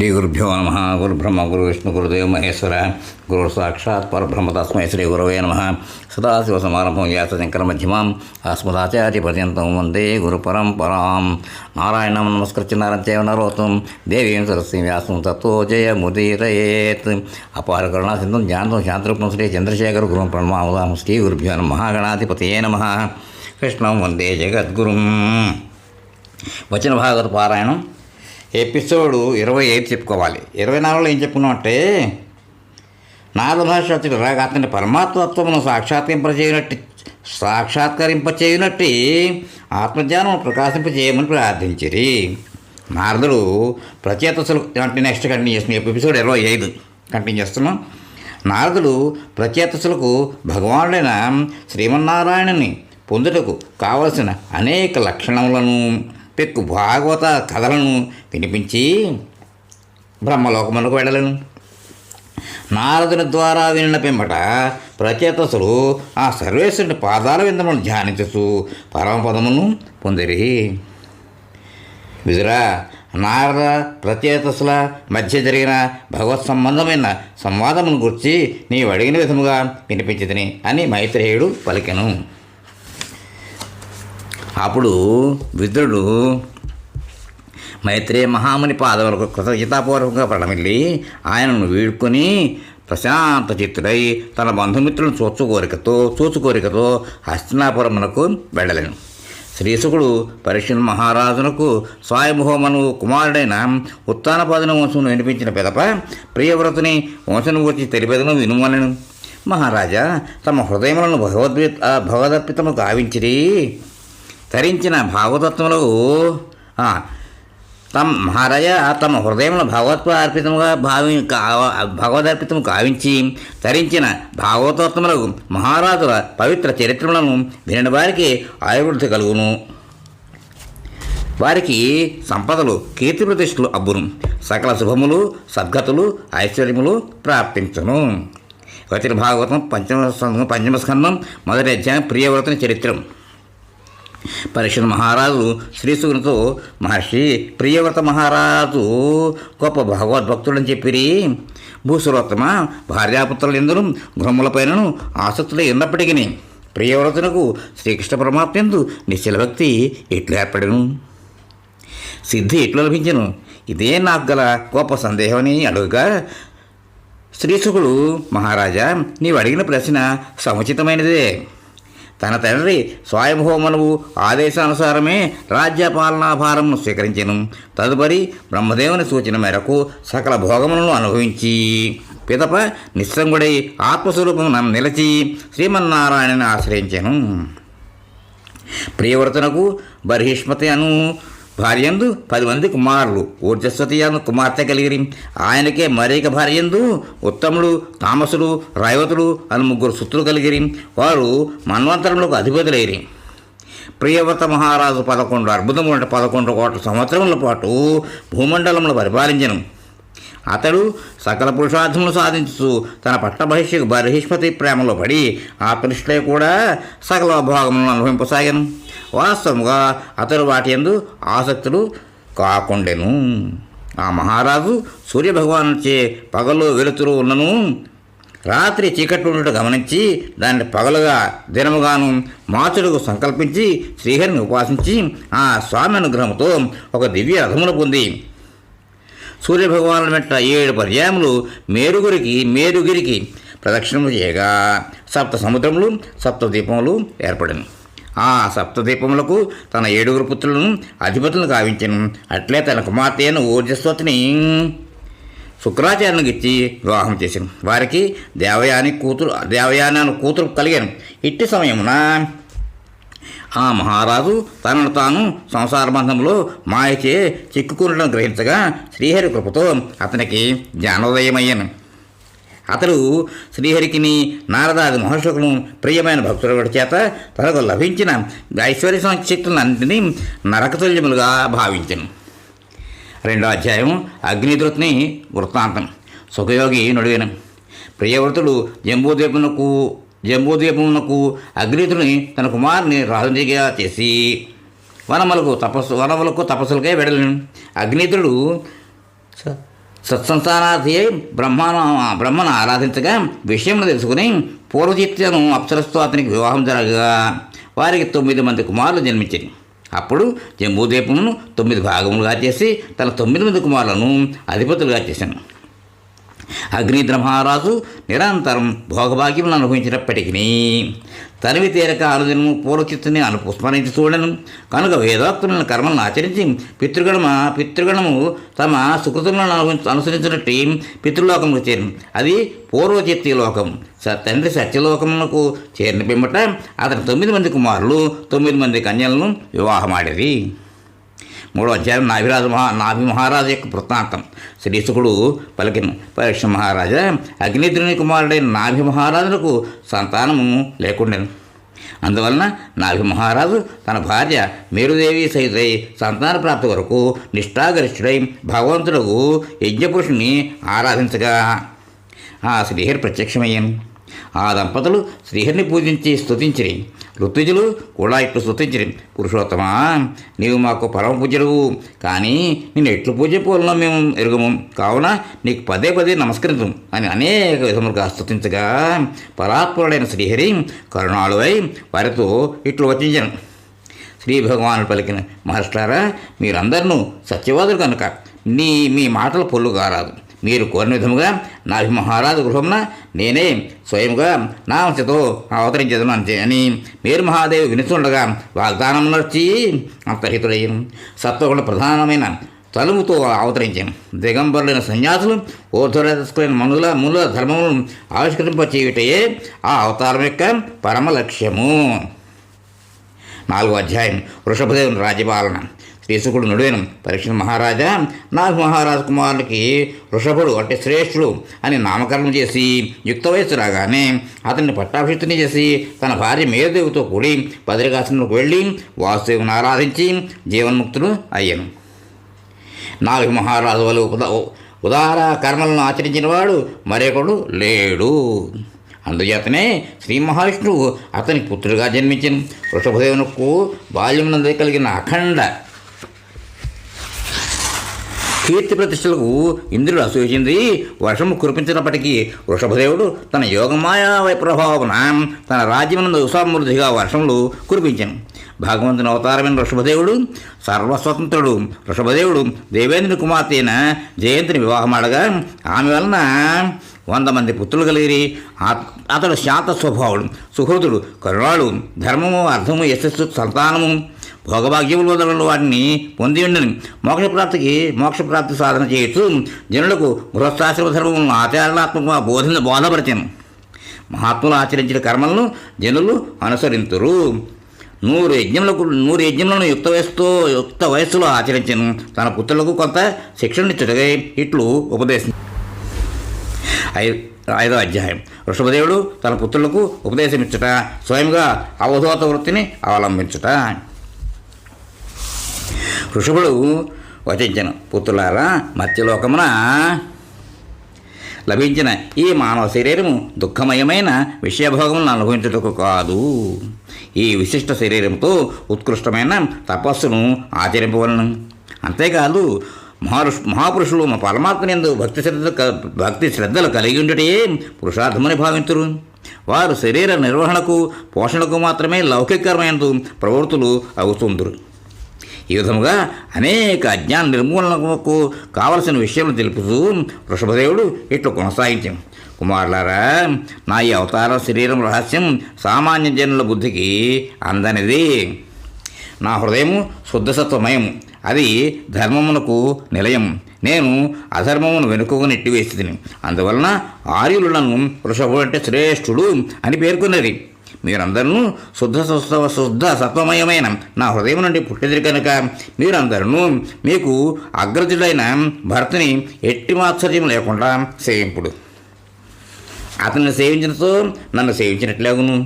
శ్రీ గురుభ్యో నమ. గురుబ్రహ్మ గురు విష్ణు గురుదేవ మహేశ్వర గురు సాక్షాత్ పరబ్రహ్మ తస్మై శ్రీ గురవే నమ. సదాశివసమారంభం వ్యాసశంకర మధ్యమాం అస్మదాచార్యపర్యంతం వందే గురు పరంపరాం. నారాయణం నమస్కృత్య నరం చైవ నరోత్తం దేవీం సరస్వతీం వ్యాసం తత్తో జయముదీరయేత్. అపార కరుణా సింధుం జ్ఞానం శాంతరూపం శ్రీ చంద్రశేఖర గురుం ప్రణమాముదాం. శ్రీ గురుభ్యో నమ. మహాగణాధిపతయే నమ. కృష్ణం వందే జగద్గురుం. వచన భాగవత పారాయణం ఎపిసోడ్ 25 చెప్పుకోవాలి. 24లో ఏం చెప్పుకున్నాం అంటే, నారద మహర్షి రాగా అతని పరమాత్మత్వమును సాక్షాత్కరింపచేయునట్టి ఆత్మజ్ఞానం ప్రకాశింపచేయమని ప్రార్థించిరి. నారదుడు ప్రచేతసులు అంటే నెక్స్ట్ కంటిన్యూ చేస్తున్నాం. ఎపిసోడ్ 25 కంటిన్యూ చేస్తున్నాం. నారదుడు ప్రచేతసులకు భగవానుడైన శ్రీమన్నారాయణుని పొందుటకు కావలసిన అనేక లక్షణములను పెక్కు భాగవత కథలను వినిపించి బ్రహ్మలోకమునకు వెళ్ళలను. నారదుని ద్వారా వినిన పిమ్మట ప్రచేతసులు ఆ సర్వేశ్వరుని పాదాల విందమును ధ్యానించు పరమపదమును పొందిరి. విదురా, నారద ప్రచేతసుల మధ్య జరిగిన భగవత్ సంబంధమైన సంవాదమును గురించి నీవు అడిగిన విధముగా వినిపించితిని అని మైత్రేయుడు పలికెను. అప్పుడు విదురుడు మైత్రేయ మహాముని పాదములకు కృతజ్ఞతాపూర్వకంగా ప్రణమిల్లి ఆయనను వీడుకొని ప్రశాంత చిత్తుడై తన బంధుమిత్రులను చూచుకోరికతో హస్తినాపురమునకు వెళ్ళలేను. శ్రీశుకుడు పరీక్షణ్ మహారాజునకు స్వయంభూమను కుమారుడైన ఉత్తానపాదుని వంశమును వినిపించిన పిదప ప్రియవ్రతుని వంశను గురించి తెలిపేదను వినుమనెను. మహారాజా తమ హృదయములను భగవదర్పితము గావించిరి. తరించిన భాగవతత్వములకు తమ హృదయంలో భగవదర్పితము కావించి తరించిన భాగవతోత్తములకు మహారాజుల పవిత్ర చరిత్రలను వినని వారికి ఆయుర్వృద్ధి కలుగును. వారికి సంపదలు కీర్తి ప్రతిష్టలు అబ్బును. సకల శుభములు సద్గతులు ఐశ్వర్యములు ప్రాప్తించును. వచన భాగవతం పంచమ స్కందం మొదటి అధ్యాయం ప్రియవ్రతుని చరిత్రం. పరీక్షణ్ మహారాజు శ్రీశుకునితో, మహర్షి, ప్రియవ్రత మహారాజు గొప్ప భగవద్భక్తుడని చెప్పిరి. భూసురోత్తమ భార్యాపుత్రులు ఎందరూ గృహములపైనను ఆసక్తులు ఉన్నప్పటికీ ప్రియవ్రతునకు శ్రీకృష్ణ పరమాత్మ యందు నిశ్చల భక్తి ఎట్లు ఏర్పడను, సిద్ధి ఎట్లు లభించను, ఇదే నాకు గల గొప్ప సందేహమని అడుగుగా, శ్రీశుకుడు, మహారాజా, నీవు అడిగిన ప్రశ్న సముచితమైనదే. తన తండ్రి స్వయంభూమనువు ఆదేశానుసారమే రాజ్యపాలనా భారమును స్వీకరించెను. తదుపరి బ్రహ్మదేవుని సూచన మేరకు సకల భోగములను అనుభవించి పిదప నిస్సంగుడై ఆత్మస్వరూపమున నిలచి శ్రీమన్నారాయణని ఆశ్రయించెను. ప్రియవ్రతునకు బర్హిష్మతి అను భార్యందు 10 మంది కుమారులు, ఊర్జస్వతి అను కుమార్తె కలిగిరి. ఆయనకే మరేక భార్యందు ఉత్తముడు, తామసుడు, రైవతుడు అను 3 సుతులు కలిగిరి. వారు మన్వంతరములకు అధిపతులైరి. ప్రియవ్రత మహారాజు 11 కోట్ల సంవత్సరముల పాటు భూమండలమును పరిపాలించెను. అతడు సకల పురుషార్థములు సాధించు తన బర్హిష్మతి ప్రేమలో పడి ఆత్మనిష్ఠే కూడా సకల భోగములను అనుభవింపసాగాను. వాస్తవముగా అతడు వాటి యందు ఆసక్తులు కాకుండెను. ఆ మహారాజు సూర్యభగవానుచే పగలు వెలుతురు ఉన్నను రాత్రి చీకట్లు ఉండటం గమనించి దాన్ని పగలుగా దినముగాను మార్చుడుకు సంకల్పించి శ్రీహరిని ఉపాసించి ఆ స్వామి అనుగ్రహంతో ఒక దివ్య రథమును పొంది సూర్యభగవాను వెంట 7 పర్యాయములు మేరుగిరికి ప్రదక్షిణము చేయగా 7 సముద్రములు 7 ద్వీపములు ఏర్పడను. ఆ 7 ద్వీపములకు తన 7 పుత్రులను అధిపతులను కావించెను. అట్లే తన కుమార్తె అయిన ఊర్జస్వతిని శుక్రాచార్యునికి ఇచ్చి వివాహం చేశాను. వారికి దేవయాని కూతురు కలిగాను. ఇట్టి సమయమున ఆ మహారాజు తనను తాను సంసార బంధంలో మాయచే చిక్కుకునడం గ్రహించగా శ్రీహరి కృపతో అతనికి జ్ఞానోదయమయ్యాను. అతడు శ్రీహరికిని నారదాది మహర్షులను ప్రియమైన భక్తుల చేత తనకు లభించిన ఐశ్వర్య శక్తులన్నింటినీ నరకతుల్యములుగా భావించను. 2వ అధ్యాయం అగ్నిదృత్ని వృత్తాంతం. సుఖయోగి నుడివెను. ప్రియవ్రతుడు జంబూద్వీపమునకు అగ్నితుని తన కుమారుని రాజునిగా చేసి వనములకు తపస్సులకై వెడలను. అగ్నితుడు సత్సంతానార్థి బ్రహ్మను ఆరాధించగా విషయమును తెలుసుకుని పూర్వచిత్యను అప్సరస్తో అతనికి వివాహం జరగగా వారికి 9 మంది కుమారులు జన్మించారు. అప్పుడు జంబూద్వీపమును 9 భాగములుగా చేసి తన 9 మంది కుమారులను అధిపతులుగా చేశాను. అగ్నిద్ర మహారాజు నిరంతరం భోగభాగ్యములను అనుభవించినప్పటికీ తనివి తీరక అనుదినము పూర్వచిత్తుని స్మరించి చూడను. కనుక వేదోక్తులైన కర్మలను ఆచరించి పితృగణము తమ సుకృతులను అనుసరించినట్టు పితృలోకముకు చేరిన అది పూర్వచిత్తి లోకం. తండ్రి సత్యలోకములకు చేరిన పిమ్మట అతని 9 మంది కుమారులు 9 మంది కన్యలను వివాహమాడేది. 3వ అధ్యాయం నాభి మహారాజు యొక్క వృత్తాంతం. శ్రీశుకుడు పలికిన, పరీక్ష మహారాజా, అగ్నిద్రుని కుమారుడైన నాభి మహారాజులకు సంతానము లేకుండెను. అందువలన నాభి మహారాజు తన భార్య మేరుదేవి సహితై సంతాన ప్రాప్తి వరకు నిష్ఠాగరిష్ఠుడై భగవంతుడు యజ్ఞపురుషుని ఆరాధించగా ఆ శ్రీహరి ప్రత్యక్షమయ్యాను. ఆ దంపతులు శ్రీహరిని పూజించి స్తుతించిరి. ఋత్విజులు కూడా ఇట్లు స్తుతించిరి, పురుషోత్తమా, నీవు మాకు పరమ పూజ్యుడువు, కానీ నేను ఎట్లు పూజ పోలను మేము ఎరుగము, కావున నీకు పదే పదే నమస్కరించు అని అనేక విధములుగా స్తుతించగా పరాత్పరుడైన శ్రీహరి కరుణాళువై వారితో ఇట్లు వచించను. శ్రీ భగవానుడు పలికిన, మహర్షులారా, మీరందరూ సత్యవాదులు కనుక మీ మాటలు పొల్లు కారాదు. మీరు కోరిన విధముగా నాభి మహారాజు గృహంన నేనే స్వయంగా నా వంశతో అవతరించదును అంతే అని మేరు మహాదేవి వినుతుండగా వాగ్దానం నడిచి అంతర్హితుడయ్యను. సత్వగుణ ప్రధానమైన తలుముతో అవతరించాను. దిగంబరులైన సన్యాసులు ఓర్ధులైన మూల ధర్మములను ఆవిష్కరింపచేయుటయే ఆ అవతారం యొక్క పరమ లక్ష్యము. 4వ అధ్యాయం వృషభదేవుని రాజ్యపాలన. శ్రీశుకుడు నుడివెను, పరీక్ష మహారాజా, నాభి మహారాజు కుమారునికి వృషభుడు అంటే శ్రేష్ఠుడు అని నామకరణం చేసి యుక్త వయస్సు రాగానే అతన్ని పట్టాభిషిక్తుని చేసి తన భార్య మేరుదేవితో కూడి బద్రికాశ్రమంలోకి వెళ్ళి వాసుదేవుని ఆరాధించి జీవన్ముక్తుడు అయ్యాను. నాభి మహారాజు వల్ల ఉదార కర్మలను ఆచరించిన వాడు మరొకడు లేడు. అందుచేతనే శ్రీ మహావిష్ణువు అతనికి పుత్రుడిగా జన్మించిన. వృషభదేవునకు బాల్యమునందే కలిగిన అఖండ కీర్తి ప్రతిష్టలకు ఇంద్రుడు అసూచింది వర్షము కురిపించినప్పటికీ వృషభదేవుడు తన యోగమాయా ప్రభావమున తన రాజ్యమునందు సమృద్ధిగా వర్షములు కురిపించాను. భగవంతుని అవతారమైన వృషభదేవుడు సర్వస్వతంత్రుడు. వృషభదేవుడు దేవేంద్రుని కుమార్తె అయిన జయంతిని వివాహమాడగా ఆమె వలన 100 మంది పుత్రులు కలిగిరి. అతడు శాంత స్వభావుడు, సుహృతుడు, కరుణాడు, ధర్మము, అర్థము, యశస్సు, సంతానము, భోగభాగ్యములు వదలను వాటిని పొంది ఉండని మోక్షప్రాప్తి సాధన చేయొచ్చు. జనులకు గృహస్థాశ్రమ ధర్మములను ఆచరణాత్మకంగా బోధపరిచాను. మహాత్ములు ఆచరించిన కర్మలను జనులు అనుసరింతురు. 100 యజ్ఞములను యుక్త వయస్సులో ఆచరించను. తన పుత్రులకు కొంత శిక్షణనిచ్చుటకై ఇట్లు ఉపదేశం. 5వ అధ్యాయం వృషభదేవుడు తన పుత్రులకు ఉపదేశమిచ్చుట, స్వయంగా అవధూత వృత్తిని అవలంబించుట. వృషభుడు వచించను, పుత్రులారా, మత్స్యలోకమున లభించిన ఈ మానవ శరీరము దుఃఖమయమైన విషయభోగములను అనుభవించుటకు కాదు. ఈ విశిష్ట శరీరంతో ఉత్కృష్టమైన తపస్సును ఆచరింపవలను. అంతేకాదు మహాపురుషులు మా పరమాత్మనందు భక్తి శ్రద్ధలు కలిగి ఉండుటే పురుషార్థమని భావింతురు. వారు శరీర నిర్వహణకు పోషణకు మాత్రమే లౌకికరమైన ప్రవృత్తులు అవుతుందరు. ఈ విధముగా అనేక అజ్ఞాన నిర్మూలనకు కావలసిన విషయాలను తెలుపుతూ వృషభదేవుడు ఇట్లు కొనసాగించాం. కుమారులారా, నా ఈ అవతార శరీరం రహస్యం సామాన్య జనుల బుద్ధికి అందనిది. నా హృదయము శుద్ధసత్వమయము, అది ధర్మమునకు నిలయం. నేను అధర్మమును వెనుకగా నెట్టివేసి తిని, అందువలన ఆర్యులు నన్ను వృషభుడు అంటే శ్రేష్ఠుడు అని పేర్కొన్నది. మీరందరూ శుద్ధ సత్వమయమైన నా హృదయం నుండి పుట్టిదిరి కనుక మీరందరూ మీకు అగ్రజుడైన భర్తని ఎట్టి మాత్సర్యం లేకుండా సేవింపుడు. అతన్ని సేవించినతో నన్ను సేవించినట్లేగును.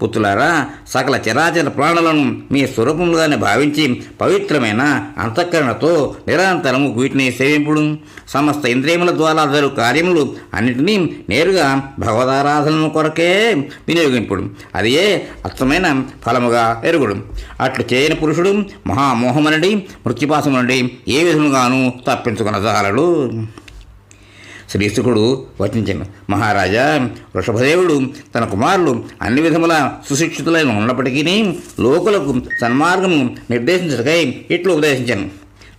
పుత్రులారా, సకల చరాచర ప్రాణులను మీ స్వరూపములుగానే భావించి పవిత్రమైన అంతఃకరణతో నిరంతరము వీటిని సేవింపుడు. సమస్త ఇంద్రియముల ద్వారా జరు కార్యములు అన్నింటినీ నేరుగా భగవదారాధన కొరకే వినియోగింపుడు. అదే అర్థమైన ఫలముగా ఎరుగుడు. అట్లు చేయని పురుషుడు మహామోహమనడి మృత్యుపాసమునండి ఏ విధముగాను తప్పించుకొనజాలడు. శ్రీశుకుడు వచించను, మహారాజా, వృషభదేవుడు తన కుమారులు అన్ని విధముల సుశిక్షితులైన ఉన్నప్పటికీ లోకులకు సన్మార్గము నిర్దేశించటకై ఇట్లు ఉపదేశించను.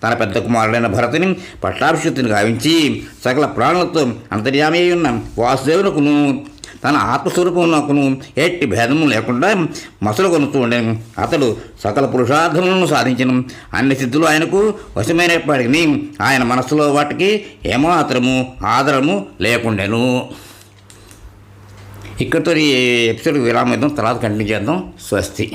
తన పెద్ద కుమారుడైన భరతుని పట్టాభిషిక్తుని గావించి సకల ప్రాణులతో అంతర్యామి ఉన్న వాసుదేవునకును తన ఆత్మస్వరూపమునకును ఎట్టి భేదము లేకుండా మసలు కొనుతూ ఉండేను. అతడు సకల పురుషార్థములను సాధించను. అన్ని సిద్ధులు ఆయనకు వశమైనప్పటికీ ఆయన మనస్సులో వాటికి ఏమాత్రము ఆదరము లేకుండెను. ఇక్కడితో ఈ ఎపిసోడ్ విరామం ఇద్దాం, తర్వాత కంటిన్యూ చేద్దాం. స్వస్తి.